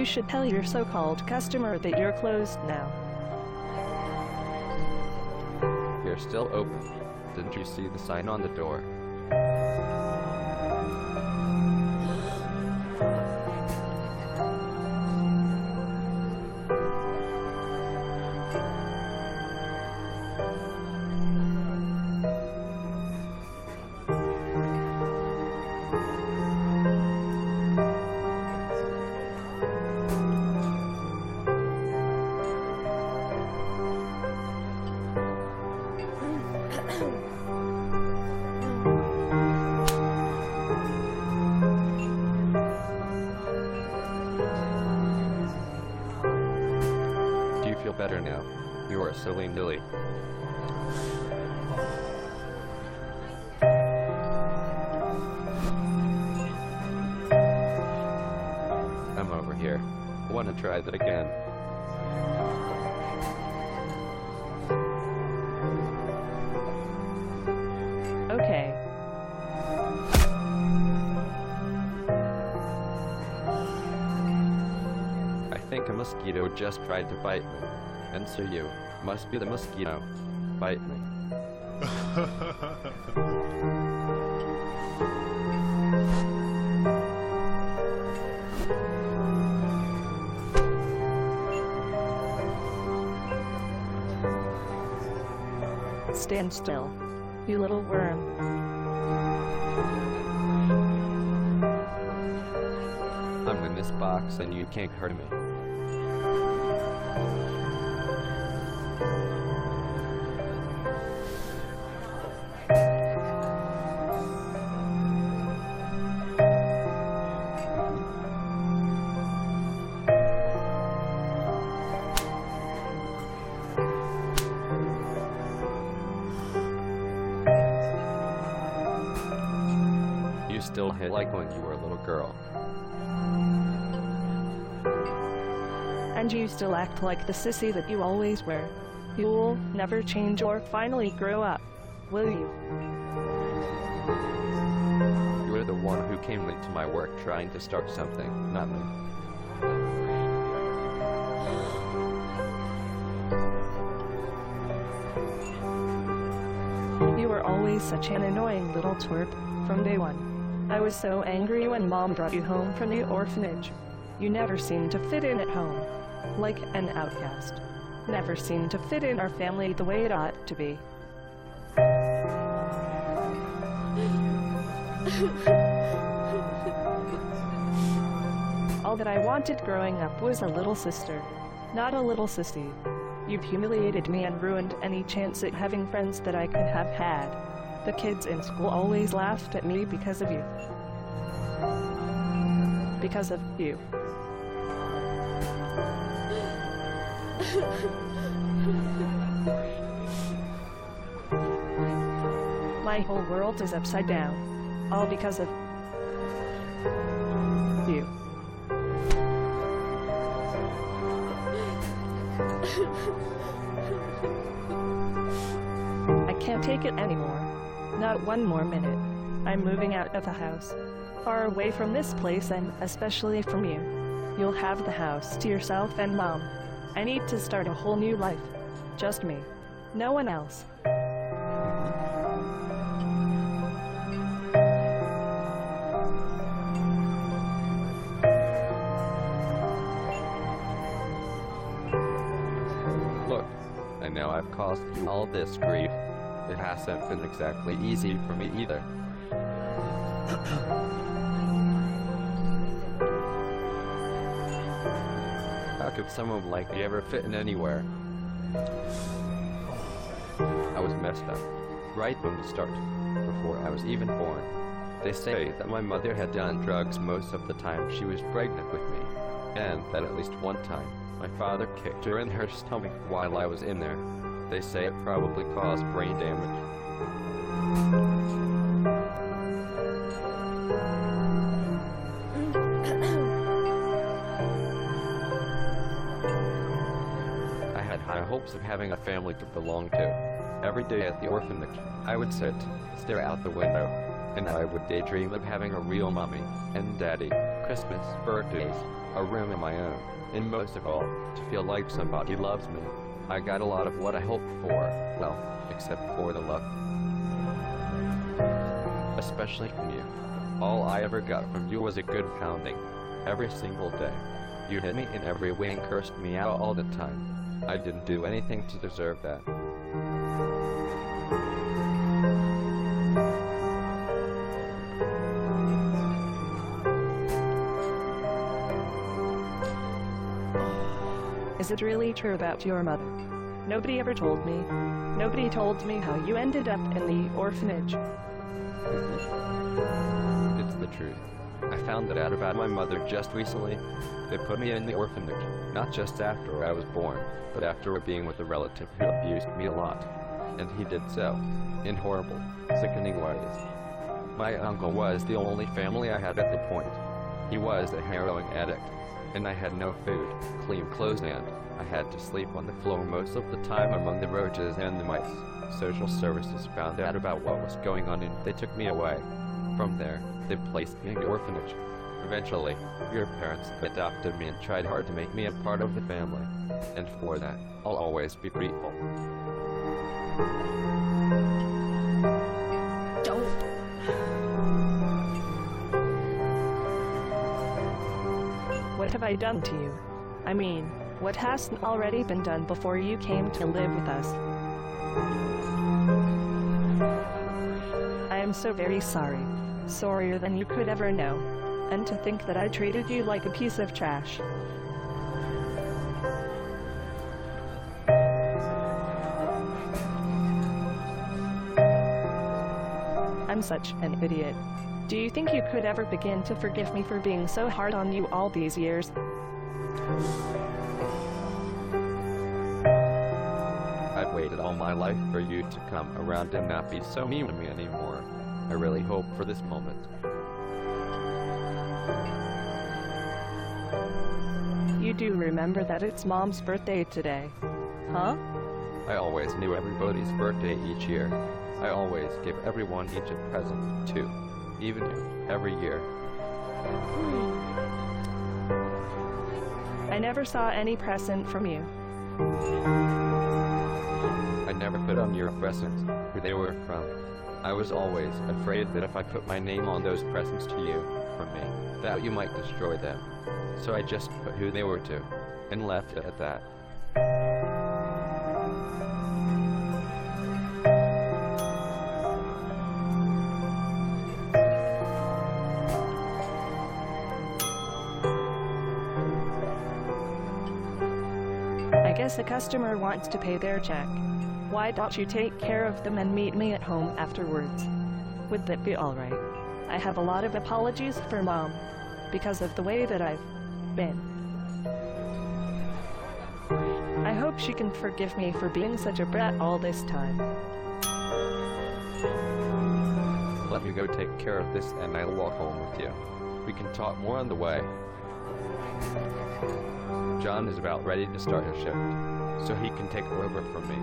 should tell your so-called customer that you're closed now. You're still open. Didn't you see the sign on the door? Do you feel better now? You are silly Nilly. I'm over here. I want to try that again. Okay. I think a mosquito just tried to bite me. And so you must be the mosquito. Bite me. Stand still, you little worm. I'm in this box and you can't hurt me. You still hit like when you were a little girl. And you still act like the sissy that you always were. You'll never change or finally grow up, will you? You were the one who came late to my work trying to start something, not me. You were always such an annoying little twerp, from day one. I was so angry when Mom brought you home from the orphanage. You never seemed to fit in at home. Like an outcast. Never seemed to fit in our family the way it ought to be. All that I wanted growing up was a little sister, not a little sissy. You've humiliated me and ruined any chance at having friends that I could have had. The kids in school always laughed at me because of you. Because of you. My whole world is upside down. All because of you. I can't take it anymore. Not one more minute. I'm moving out of the house. Far away from this place and especially from you. You'll have the house to yourself and Mom. I need to start a whole new life. Just me. No one else. Look, I know I've caused you all this grief. It hasn't been exactly easy for me either. How could someone like me ever fit in anywhere? I was messed up, right from the start, before I was even born. They say that my mother had done drugs most of the time she was pregnant with me, and that at least one time, my father kicked her in her stomach while I was in there. They say it probably caused brain damage. I had high hopes of having a family to belong to. Every day at the orphanage, I would sit, stare out the window, and I would daydream of having a real mommy and daddy, Christmas, birthdays, a room of my own, and most of all, to feel like somebody loves me. I got a lot of what I hoped for, well, except for the love. Especially from you. All I ever got from you was a good pounding. Every single day. You hit me in every way and cursed me out all the time. I didn't do anything to deserve that. Is it really true about your mother? Nobody ever told me. Nobody told me how you ended up in the orphanage. It's the truth. I found that out about my mother just recently. They put me in the orphanage, not just after I was born, but after being with a relative who abused me a lot. And he did so, in horrible, sickening ways. My uncle was the only family I had at the point. He was a heroin addict, and I had no food, clean clothes, and I had to sleep on the floor most of the time among the roaches and the mice. Social services found out about what was going on and they took me away. From there, they placed me in the orphanage. Eventually, your parents adopted me and tried hard to make me a part of the family. And for that, I'll always be grateful. Don't. What have I done to you? I mean, what hasn't already been done before you came to live with us? I am so very sorry. Sorrier than you could ever know. And to think that I treated you like a piece of trash. I'm such an idiot. Do you think you could ever begin to forgive me for being so hard on you all these years? I've waited all my life for you to come around and not be so mean to me anymore. I really hope for this moment. You do remember that it's Mom's birthday today, huh? I always knew everybody's birthday each year. I always give everyone each a present, too. Even you, every year. I never saw any present from you. I never put on your presents who they were from. I was always afraid that if I put my name on those presents to you, from me, that you might destroy them. So I just put who they were to, and left it at that. I guess a customer wants to pay their check. Why don't you take care of them and meet me at home afterwards? Would that be all right? I have a lot of apologies for Mom, because of the way that I've been. I hope she can forgive me for being such a brat all this time. Let me go take care of this and I'll walk home with you. We can talk more on the way. John is about ready to start his shift, so he can take over from me.